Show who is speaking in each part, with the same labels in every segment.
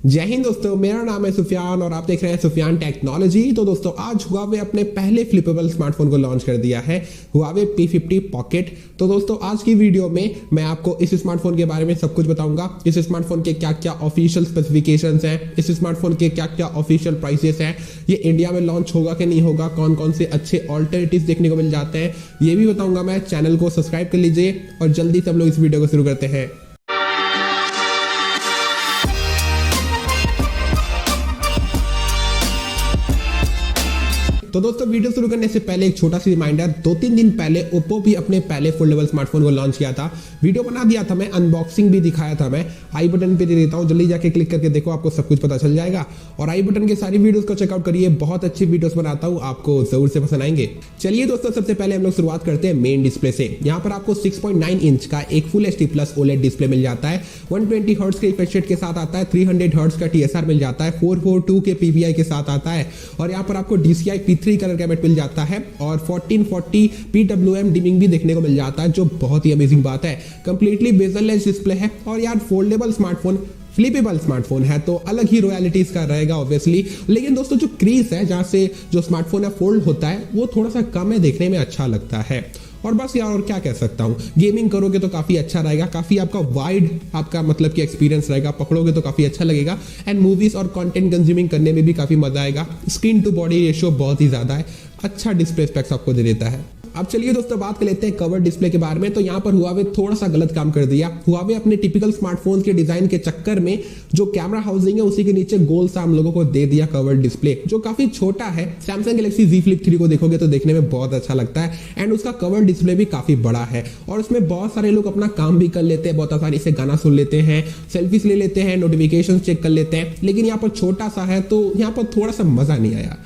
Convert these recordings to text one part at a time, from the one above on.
Speaker 1: जय हिंद दोस्तों, मेरा नाम है सुफियान और आप देख रहे हैं सुफियान टेक्नोलॉजी। तो दोस्तों आज Huawei अपने पहले फ्लिपेबल स्मार्टफोन को लॉन्च कर दिया है, Huawei P50 पॉकेट। तो दोस्तों आज की वीडियो में मैं आपको इस स्मार्टफोन के बारे में सब कुछ बताऊंगा। इस स्मार्टफोन के क्या क्या ऑफिशियल स्पेसिफिकेशंस हैं, इस स्मार्टफोन के क्या क्या ऑफिशियल प्राइसेस हैं, ये इंडिया में लॉन्च होगा कि नहीं होगा, कौन कौन से अच्छे ऑल्टरनेटिव्स देखने को मिल जाते हैं, ये भी बताऊंगा मैं। चैनल को सब्सक्राइब कर लीजिए और जल्दी से हम लोग इस वीडियो को शुरू करते हैं। तो दोस्तों वीडियो शुरू करने से पहले एक छोटा सा रिमाइंडर, 2-3 दिन पहले Oppo भी अपने पहले फोल्डेबल स्मार्टफोन को लॉन्च किया था। वीडियो बना दिया था मैं, अनबॉक्सिंग भी दिखाया था मैं। आई बटन पे दे देता हूँ, जल्दी जाके क्लिक करके देखो, आपको सब कुछ पता चल जाएगा। और आई बटन के सारी वीडियोस को चेकआउट करिए, बहुत अच्छी वीडियोस बनाता हूँ, आपको जरूर से पसंद आएंगे। चलिए दोस्तों सबसे पहले हम लोग शुरुआत करते हैं मेन डिस्प्ले से। यहाँ पर आपको 6.9 इंच का एक full HD plus OLED display मिल जाता है, 120 हर्ट्ज के रिफ्रेश रेट के साथ आता है, 300 हर्ट्ज का TSR मिल जाता है, 442 के PPI के साथ आता है। और यहाँ पर आपको DCI P3 कलर कैमेरा मिल जाता है और 1440 PWM डिमिंग भी देखने को मिल जाता है, जो बहुत ही अमेजिंग बात है। कंप्लीटली बेजललेस डिस्प्ले है और यार फोल्डेबल स्मार्टफोन, फ्लिपेबल स्मार्टफोन है तो अलग ही रॉयल्टीज का रहेगा ऑब्वियसली। लेकिन दोस्तों जो क्रीज है, जहां से जो स्मार्टफोन है फोल्ड होता है, वो थोड़ा सा कम है, देखने में अच्छा लगता है। और बस यार और क्या कह सकता हूँ, गेमिंग करोगे तो काफी अच्छा रहेगा, काफी आपका वाइड आपका मतलब कि एक्सपीरियंस रहेगा, पकड़ोगे तो काफी अच्छा लगेगा। एंड मूवीज और कंटेंट कंज्यूमिंग करने में भी काफी मजा आएगा। स्क्रीन टू बॉडी रेशियो बहुत ही ज्यादा है, अच्छा डिस्प्ले स्पेक्स आपको दे देता है। अब चलिए दोस्तों बात कर लेते हैं कवर डिस्प्ले के बारे में। तो यहाँ पर Huawei थोड़ा सा गलत काम कर दिया। Huawei अपने टिपिकल स्मार्टफोन के डिजाइन के चक्कर में जो कैमरा हाउसिंग है उसी के नीचे गोल सा हम लोगों को दे दिया कवर डिस्प्ले, जो काफी छोटा है। Samsung Galaxy Z Flip 3 को देखोगे तो देखने में बहुत अच्छा लगता है एंड उसका कवर डिस्प्ले भी काफी बड़ा है और उसमें बहुत सारे लोग अपना काम भी कर लेते हैं, बहुत आसानी से गाना सुन लेते हैं, सेल्फीज ले लेते हैं, नोटिफिकेशन चेक कर लेते हैं। लेकिन यहाँ पर छोटा सा है तो यहाँ पर थोड़ा सा मजा नहीं आया।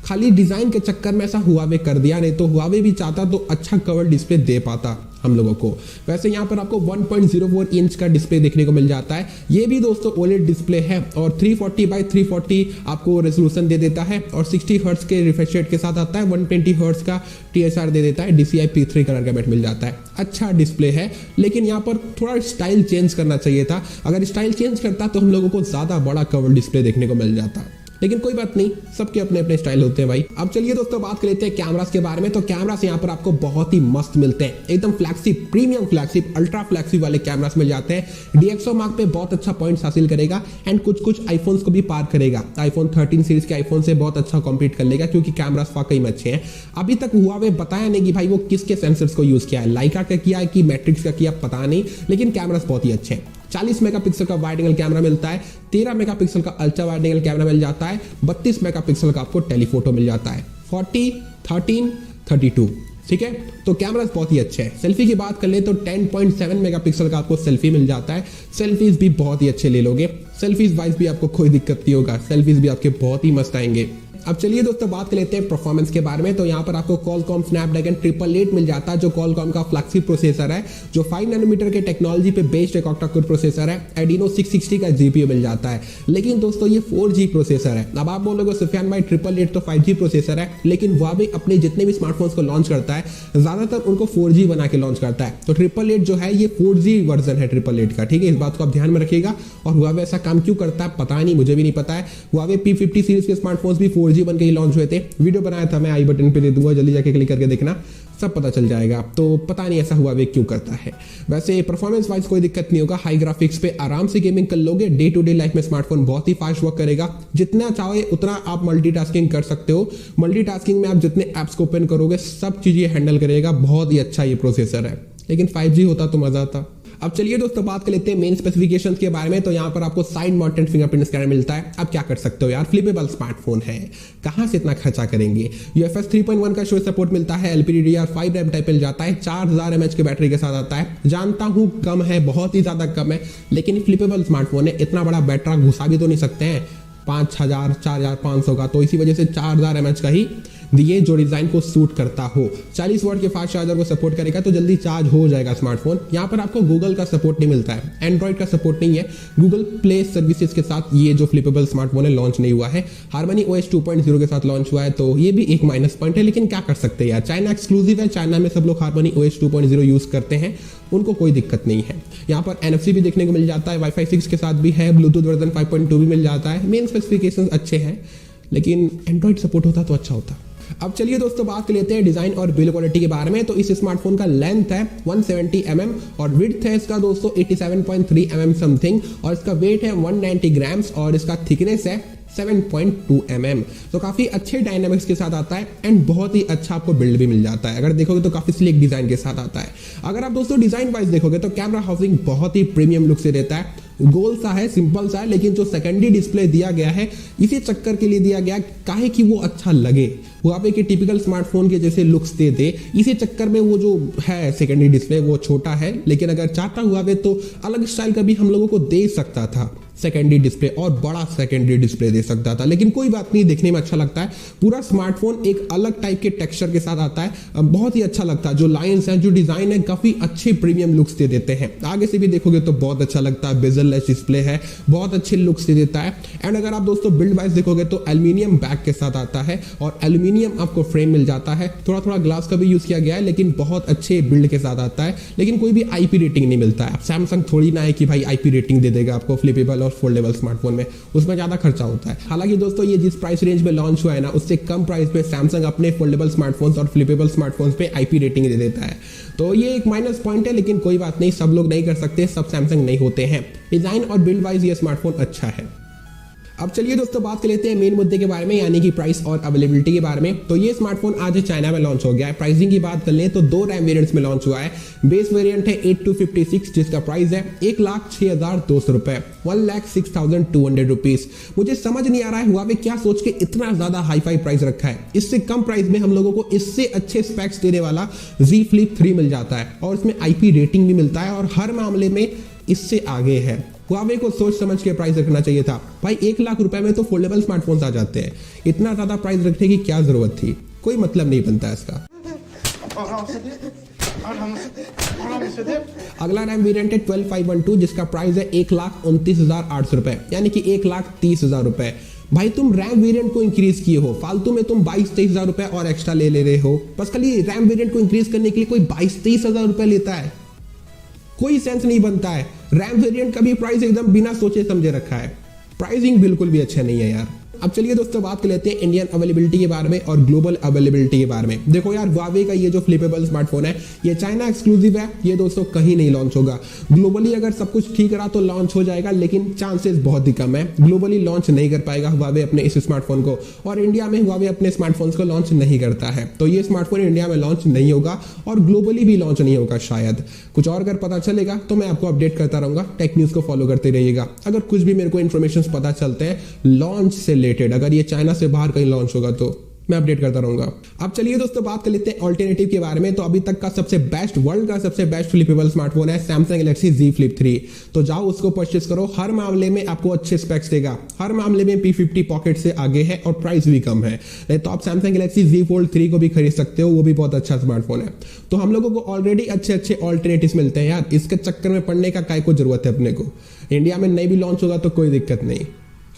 Speaker 1: खाली डिजाइन के चक्कर में ऐसा Huawei कर दिया, नहीं तो Huawei भी चाहता तो अच्छा कवर डिस्प्ले दे पाता हम लोगों को। वैसे यहाँ पर आपको 1.04 इंच का डिस्प्ले देखने को मिल जाता है। ये भी दोस्तों OLED डिस्प्ले है और 340x340 आपको रेजोल्यूशन दे देता है और 60 हर्ट्ज के रिफ्रेश रेट के साथ आता है, 120 हर्ट्ज का TSR दे देता है, DCI P3 कलर का बैट मिल जाता है। अच्छा डिस्प्ले है, लेकिन यहाँ पर थोड़ा स्टाइल चेंज करना चाहिए था। अगर स्टाइल चेंज करता तो हम लोगों को ज्यादा बड़ा कवर डिस्प्ले देखने को मिल जाता, लेकिन कोई बात नहीं, सबके अपने अपने स्टाइल होते हैं भाई। अब चलिए दोस्तों बात कर लेते हैं कैमरास के बारे में। तो कैमरास यहाँ पर आपको बहुत ही मस्त मिलते हैं, एकदम flagship, premium flagship, ultra flagship वाले कैमरास मिल जाते हैं। DxO मार्क पे बहुत अच्छा पॉइंट्स हासिल करेगा एंड कुछ आईफोन्स को भी पार करेगा। आईफोन 13 सीरीज के आईफोन से बहुत अच्छा कॉम्पीट कर लेगा, क्योंकि कैमरास वाकई में अच्छे हैं। अभी तक Huawei बताया नहीं कि भाई वो किसके सेंसर्स को यूज किया है, लाइका का किया है कि मैट्रिक्स का किया, पता नहीं, लेकिन कैमरास बहुत ही अच्छे हैं। 40 मेगापिक्सल का वाइड एंगल कैमरा मिलता है, 13 मेगापिक्सल का अल्ट्रा वाइड एंगल कैमरा मिल जाता है, 32 मेगापिक्सल का आपको टेलीफोटो मिल जाता है, 40, 13, 32। ठीक है, तो कैमरास बहुत ही अच्छे हैं। सेल्फी की बात कर ले तो 10.7 मेगापिक्सल का आपको सेल्फी मिल जाता है। सेल्फीज भी बहुत ही अच्छे ले लोगे, सेल्फीज वाइज भी आपको कोई दिक्कत नहीं होगा, सेल्फीज भी आपके बहुत ही मस्त आएंगे। अब चलिए दोस्तों बात कर लेते हैं परफॉर्मेंस के बारे में। तो यहाँ पर आपको Qualcomm Snapdragon 888 मिल जाता है, जो Qualcomm का फ्लैगशिप प्रोसेसर है, जो 5 नैनोमीटर के टेक्नोलॉजी पे बेस्ड एक ऑक्टा-कोर प्रोसेसर है। Adreno 660 का GPU मिल जाता है, लेकिन दोस्तों ये 4G प्रोसेसर है। अब आप बोलोगे सुफियान भाई 888 तो 5G प्रोसेसर है, लेकिन Huawei अपने जितने भी स्मार्टफोन्स को लॉन्च करता है ज्यादातर उनको 4G बना के लॉन्च करता है। तो 888 जो है ये 4G वर्जन है 888 का, ठीक है, इस बात को आप ध्यान में रखिएगा। और Huawei ऐसा काम क्यों करता है पता नहीं, मुझे भी नहीं पता है। Huawei P50 सीरीज के स्मार्टफोन्स भी 4G बन के ही लॉन्च हुए थे, वीडियो बनाया था मैं, आई बटन पे दे दूंगा, जल्दी जाके क्लिक करके देखना, सब पता चल जाएगा। तो पता नहीं ऐसा Huawei क्यों करता है। वैसे परफॉर्मेंस वाइज कोई दिक्कत नहीं होगा, हाई ग्राफिक्स पे आराम से गेमिंग कर लोगे। डे टू डे लाइफ में स्मार्टफोन बहुत ही फास्ट वर्क करेगा, जितना चाहे उतना आप मल्टीटास्किंग कर सकते हो। मल्टीटास्किंग में आप जितने ऐप्स को ओपन करोगे सब चीज ये हैंडल करेगा, बहुत ही अच्छा ये प्रोसेसर है। लेकिन 5G होता तो मजा आता। अब चलिए दोस्तों बात कर लेते हैं मेन स्पेसिफिकेशंस के बारे में। तो यहाँ पर आपको साइड माउंटेड फिंगरप्रिंट स्कैनर मिलता है। अब क्या कर सकते हो यार, फ्लिपेबल स्मार्टफोन है, कहां से इतना खर्चा करेंगे। UFS 3.1 का शो सपोर्ट मिलता है, LPDDR5 रैम टाइप मिल जाता है, 4000 mAh की बैटरी के साथ आता है। जानता हूं कम है, बहुत ही ज्यादा कम है, लेकिन फ्लिपेबल स्मार्टफोन है, इतना बड़ा बैटरी घुसा भी तो नहीं सकते हैं 5000 4500 का, तो इसी वजह से 4000 mAh का ही दिए जो डिजाइन को सूट करता हो। 40 वाट के फास्ट चार्जर को सपोर्ट करेगा तो जल्दी चार्ज हो जाएगा स्मार्टफोन। यहाँ पर आपको गूगल का सपोर्ट नहीं मिलता है, एंड्रॉइड का सपोर्ट नहीं है, गूगल प्ले सर्विसेज के साथ ये जो फ्लिपेबल स्मार्टफोन है लॉन्च नहीं हुआ है। HarmonyOS 2.0 के साथ लॉन्च हुआ है, तो ये भी एक माइनस पॉइंट है, लेकिन क्या कर सकते हैं यार, चाइना एक्सक्लूसिव है, चाइना में सब लोग HarmonyOS 2.0 यूज करते हैं, उनको कोई दिक्कत नहीं है। यहाँ पर NFC भी देखने को मिल जाता है, वाईफाई 6 के साथ भी है, ब्लूटूथ वर्जन 5.2 भी मिल जाता है। मेन स्पेसिफिकेशंस अच्छे हैं, लेकिन एंड्रॉइड सपोर्ट होता तो अच्छा होता। अब चलिए दोस्तों बात कर लेते हैं डिजाइन और बिल्ड क्वालिटी के बारे में। तो इस स्मार्टफोन का लेंथ है 170 mm और विड्थ है इसका दोस्तों 87.3 mm समथिंग, और इसका वेट है 190 ग्राम्स और इसका थिकनेस है 7.2 mm। तो काफी अच्छे डायनामिक्स के साथ आता है एंड बहुत ही अच्छा आपको बिल्ड भी मिल जाता है। अगर देखोगे तो काफी स्लिक डिजाइन के साथ आता है। अगर आप दोस्तों डिजाइन वाइज देखोगे तो कैमरा हाउसिंग बहुत ही प्रीमियम लुक से देता है, गोल सा है, सिंपल सा है, लेकिन जो सेकेंडरी डिस्प्ले दिया गया है इसी चक्कर के लिए दिया गया काहे कि वो अच्छा लगे, Huawei के टिपिकल स्मार्टफोन के जैसे लुक्स दे इसी चक्कर में वो जो है सेकेंडरी डिस्प्ले वो छोटा है, लेकिन अगर चाहता Huawei तो अलग स्टाइल का भी हम लोगों को दे सकता था सेकेंडरी डिस्प्ले, और बड़ा सेकेंडरी डिस्प्ले दे सकता था, लेकिन कोई बात नहीं, देखने में अच्छा लगता है। पूरा स्मार्टफोन एक अलग टाइप के टेक्सचर के साथ आता है, बहुत ही अच्छा लगता है। जो लाइंस हैं, जो डिजाइन है, काफी अच्छे प्रीमियम लुक्स दे देते हैं। आगे से भी देखोगे तो बहुत अच्छा लगता है, बेजल-लेस डिस्प्ले है, बहुत अच्छे लुक्स दे देता है। एंड अगर आप दोस्तों बिल्ड वाइज देखोगे तो एल्यूमिनियम बैक के साथ आता है और एल्यूमिनियम आपको फ्रेम मिल जाता है, थोड़ा थोड़ा ग्लास का भी यूज किया गया है, लेकिन बहुत अच्छे बिल्ड के साथ आता है। लेकिन कोई भी IP रेटिंग नहीं मिलता है। सैमसंग थोड़ी ना है कि भाई IP रेटिंग दे देगा आपको फ्लिपेबल और फोल्डेबल स्मार्टफोन में, उसमें ज्यादा खर्चा होता है। हालांकि दोस्तों ये जिस प्राइस रेंज में लॉन्च हुआ है ना, उससे कम प्राइस पे सैमसंग अपने फोल्डेबल स्मार्टफोन्स और फ्लिपेबल स्मार्टफोन्स पे IP रेटिंग दे देता है, तो ये एक माइनस पॉइंट है, लेकिन कोई बात नहीं, सब लोग नहीं कर सकते, सब सैमसंग नहीं होते हैं। डिजाइन और बिल्ड वाइज ये स्मार्टफोन अच्छा है। अब चलिए दोस्तों बात कर लेते हैं मेन मुद्दे के बारे में, यानी कि प्राइस और अवेलेबिलिटी के बारे में। तो ये स्मार्टफोन आज चाइना में लॉन्च हो गया है। प्राइसिंग की बात कर लें तो 2 रैम वेरिएंट्स में लॉन्च हुआ है। बेस वेरिएंट है 8256 जिसका प्राइस है 1,06,200 रुपए, 1,06,200 रुपीज। मुझे समझ नहीं आ रहा है Huawei क्या सोच के इतना ज्यादा हाई-फाई प्राइस रखा है। इससे कम प्राइस में हम लोगों को इससे अच्छे स्पेक्स देने वाला Z Flip 3 मिल जाता है और इसमें IP रेटिंग भी मिलता है और हर मामले में इससे आगे है। Huawei को सोच समझ के प्राइस रखना चाहिए था भाई। 1 लाख रुपए में तो फोल्डेबल स्मार्टफोन्स आ जाते हैं, इतना ज्यादा प्राइस रखने की क्या जरूरत थी, कोई मतलब नहीं बनता इसका। अगला रैम वेरिएंट है 12512 जिसका प्राइस है 1,29,800 रुपए, यानी कि 1,30,000 रुपए। भाई तुम रैम वेरिएंट को इंक्रीज किए हो, फालतू में तुम 22-23,000 रुपए और एक्स्ट्रा ले रहे हो। बस खाली रैम वेरिएंट को इंक्रीज करने के लिए कोई 22-23,000 रुपए लेता है, कोई सेंस नहीं बनता है। रैम वेरिएंट का भी प्राइस एकदम बिना सोचे समझे रखा है, प्राइसिंग बिल्कुल भी अच्छा नहीं है यार। अब चलिए दोस्तों बात कर लेते हैं इंडियन अवेलेबिलिटी के बारे में और ग्लोबल अवेलेबिलिटी के बारे में। देखो यार Huawei का ये जो फ्लिपेबल स्मार्टफोन है ये चाइना एक्सक्लूसिव है, ये दोस्तों कहीं नहीं लॉन्च होगा। ग्लोबली अगर सब कुछ ठीक रहा तो लॉन्च हो जाएगा, लेकिन चांसेस बहुत ही कम है। ग्लोबली लॉन्च नहीं कर पाएगा Huawei अपने इस स्मार्टफोन को, और इंडिया में Huawei अपने स्मार्टफोन्स को लॉन्च नहीं करता है, तो ये स्मार्टफोन इंडिया में लॉन्च नहीं होगा और ग्लोबली भी लॉन्च नहीं होगा शायद। कुछ और अगर पता चलेगा तो मैं आपको अपडेट करता रहूंगा, टेक न्यूज को फॉलो करते रहिएगा। अगर कुछ भी मेरे को इन्फॉर्मेशन पता चलते हैं लॉन्च से रिलेटेड, अगर ये चाइना से बाहर कहीं लॉन्च होगा तो मैं अपडेट करता रहूंगा। अब चलिए दोस्तों बात कर लेते हैं ऑल्टरनेटिव के बारे में। तो अभी तक का सबसे बेस्ट, वर्ल्ड का सबसे बेस्ट फ्लिपेबल स्मार्टफोन है Samsung Galaxy Z Flip 3। तो जाओ उसको परचेस करो, हर मामले में आपको अच्छे स्पेक्स देगा, हर मामले में P50 पॉकेट से आगे है और प्राइस भी कम है। नहीं तो आप Samsung Galaxy Z Fold 3 को भी खरीद सकते हो, वो भी बहुत अच्छा स्मार्टफोन है। तो हम लोगों को ऑलरेडी अच्छे अच्छे ऑल्टरनेटिव्स मिलते हैं यार, इसके चक्कर में पड़ने का काय को जरूरत है अपने को। इंडिया में नहीं भी लॉन्च होगा तो कोई दिक्कत नहीं,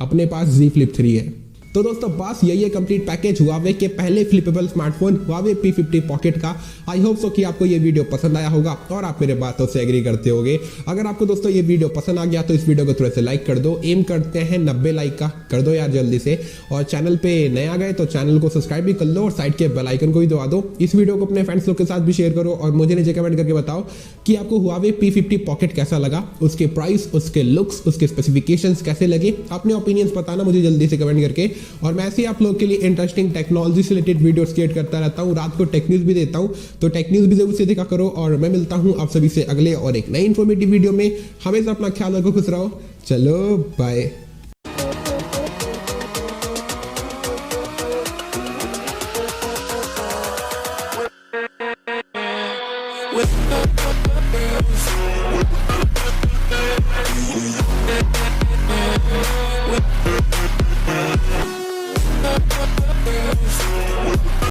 Speaker 1: अपने पास Z Flip 3 है। तो दोस्तों बस यही है कंप्लीट पैकेज Huawei के पहले flippable smartphone Huawei P50 pocket का। आई होप सो कि आपको ये वीडियो पसंद आया होगा और आप मेरे बातों से एग्री करते होगे। अगर आपको दोस्तों ये वीडियो पसंद आ गया तो इस वीडियो को थोड़ा सा लाइक कर दो, एम करते हैं 90 लाइक का, कर दो यार जल्दी से। और चैनल पे नए आ गए तो चैनल को सब्सक्राइब भी कर लो और साइड के बेल आइकन को भी दबा दो। इस वीडियो को अपने फ्रेंड्स लोग के साथ भी शेयर करो और मुझे नीचे कमेंट करके बताओ कि आपको Huawei P50 पॉकेट कैसा लगा, उसके प्राइस, उसके लुक्स, उसके स्पेसिफिकेशंस कैसे लगे। अपने ओपिनियंस बताना मुझे जल्दी से कमेंट करके। और मैं ऐसे आप लोगों के लिए इंटरेस्टिंग टेक्नोलॉजी से रिलेटेड वीडियोस क्रिएट करता रहता हूं, रात को टेक न्यूज भी देता हूं, तो टेक न्यूज भी जरूर से देखा करो। और मैं मिलता हूं आप सभी से अगले और एक नई इंफॉर्मेटिव वीडियो में। हमेशा अपना ख्याल रखो, खुश रहो, चलो बाय।